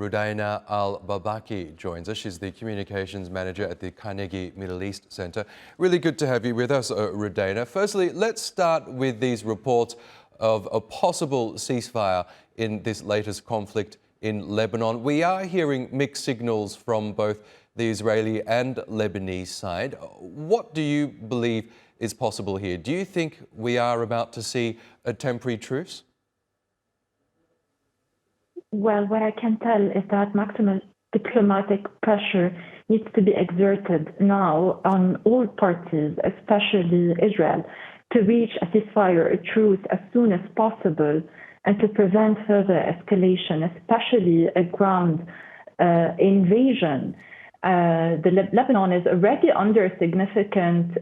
Rudayna Al-Baalbaky joins us. She's the Communications Manager at the Carnegie Middle East Center. Really good to have you with us, Rudayna. Firstly, let's start with these reports of a possible ceasefire in this latest conflict in Lebanon. We are hearing mixed signals from both the Israeli and Lebanese side. What do you believe is possible here? Do you think we are about to see a temporary truce? Well, what I can tell is that maximum diplomatic pressure needs to be exerted now on all parties, especially Israel, to reach a ceasefire, a truce, as soon as possible, and to prevent further escalation, especially a ground invasion. Lebanon is already under significant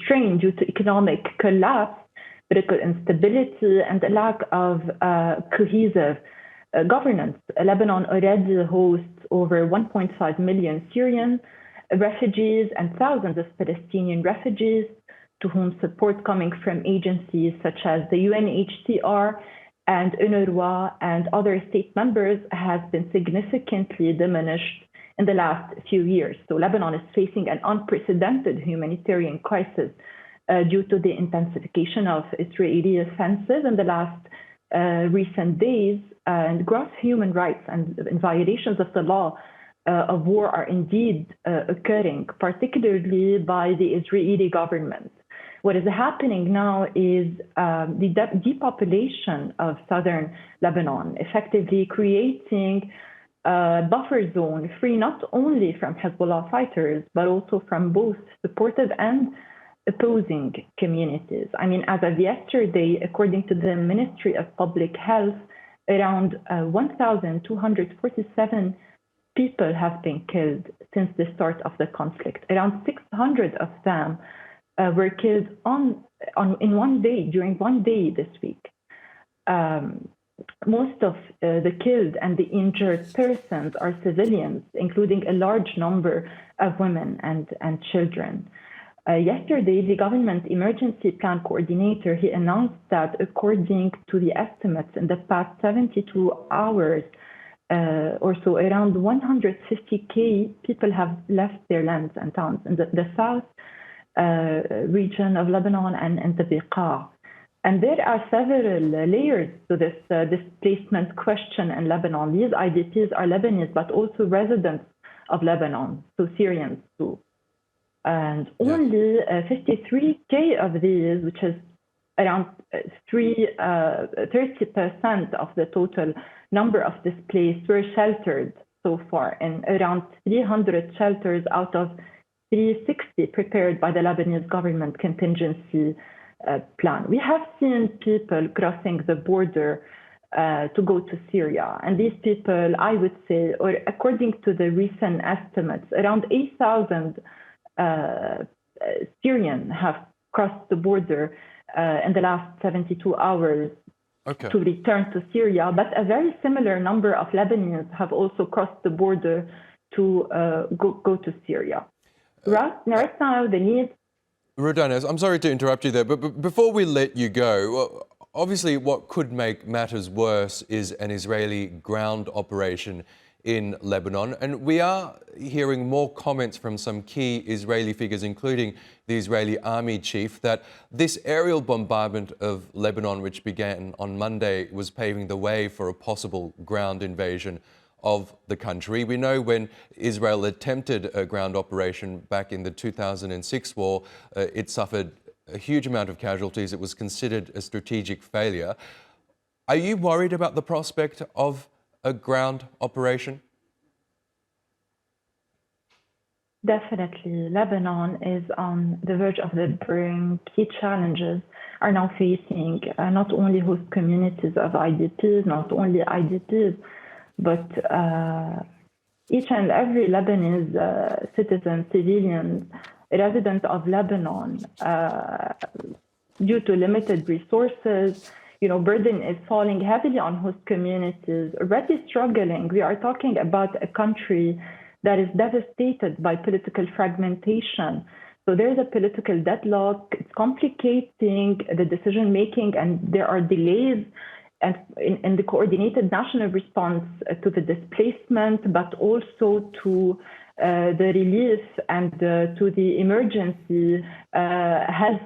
strain due to economic collapse, political instability, and a lack of cohesive governance. Lebanon already hosts over 1.5 million Syrian refugees and thousands of Palestinian refugees, to whom support coming from agencies such as the UNHCR and UNRWA and other state members has been significantly diminished in the last few years. So Lebanon is facing an unprecedented humanitarian crisis due to the intensification of Israeli offensive in the last recent days, and gross human rights and violations of the law of war are indeed occurring, particularly by the Israeli government. What is happening now is the depopulation of southern Lebanon, effectively creating a buffer zone free not only from Hezbollah fighters, but also from both supportive and opposing communities. I mean, as of yesterday, according to the Ministry of Public Health, around 1,247 people have been killed since the start of the conflict. Around 600 of them were killed in one day, during one day this week. Most of the killed and the injured persons are civilians, including a large number of women and children. Yesterday, the government emergency plan coordinator, he announced that according to the estimates in the past 72 hours or so, around 150,000 people have left their lands and towns in the south region of Lebanon and in the Beqa. And there are several layers to this displacement question in Lebanon. These IDPs are Lebanese, but also residents of Lebanon, so Syrians too. And only 53,000 of these, which is around 30% of the total number of displaced, were sheltered so far in around 300 shelters out of 360 prepared by the Lebanese government contingency plan. We have seen people crossing the border to go to Syria. And these people, I would say, or according to the recent estimates, around 8,000 Syrians have crossed the border in the last 72 hours to return to Syria, but a very similar number of Lebanese have also crossed the border to go to Syria. Right now, the need... Rudayna, I'm sorry to interrupt you there, but before we let you go, obviously what could make matters worse is an Israeli ground operation in Lebanon. And we are hearing more comments from some key Israeli figures, including the Israeli army chief, that this aerial bombardment of Lebanon, which began on Monday, was paving the way for a possible ground invasion of the country. We know when Israel attempted a ground operation back in the 2006 war, it suffered a huge amount of casualties. It was considered a strategic failure. Are you worried about the prospect of a ground operation? Definitely. Lebanon is on the verge of the brink. Key challenges are now facing not only host communities of IDPs, not only IDPs, but each and every Lebanese citizen, civilian, resident of Lebanon, due to limited resources, burden is falling heavily on host communities, already struggling. We are talking about a country that is devastated by political fragmentation. So there's a political deadlock. It's complicating the decision-making, and there are delays and in the coordinated national response to the displacement, but also to the relief and to the emergency health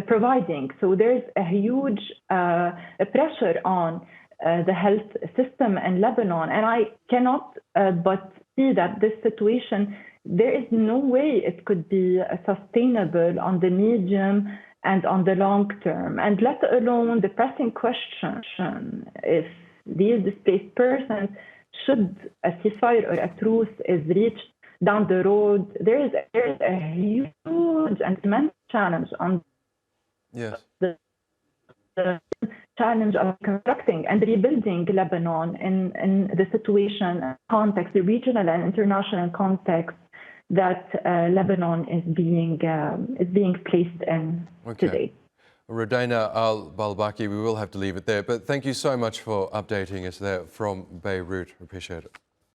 providing. So there's a huge pressure on the health system in Lebanon, and I cannot but see that this situation, there is no way it could be sustainable on the medium and on the long term, and let alone the pressing question if these displaced persons, should a ceasefire or a truce is reached down the road, there is a huge and immense challenge on the challenge of constructing and rebuilding Lebanon in the situation, context, the regional and international context that Lebanon is being placed in today. Rudayna Al-Baalbaky, we will have to leave it there, but thank you so much for updating us there from Beirut. Appreciate it.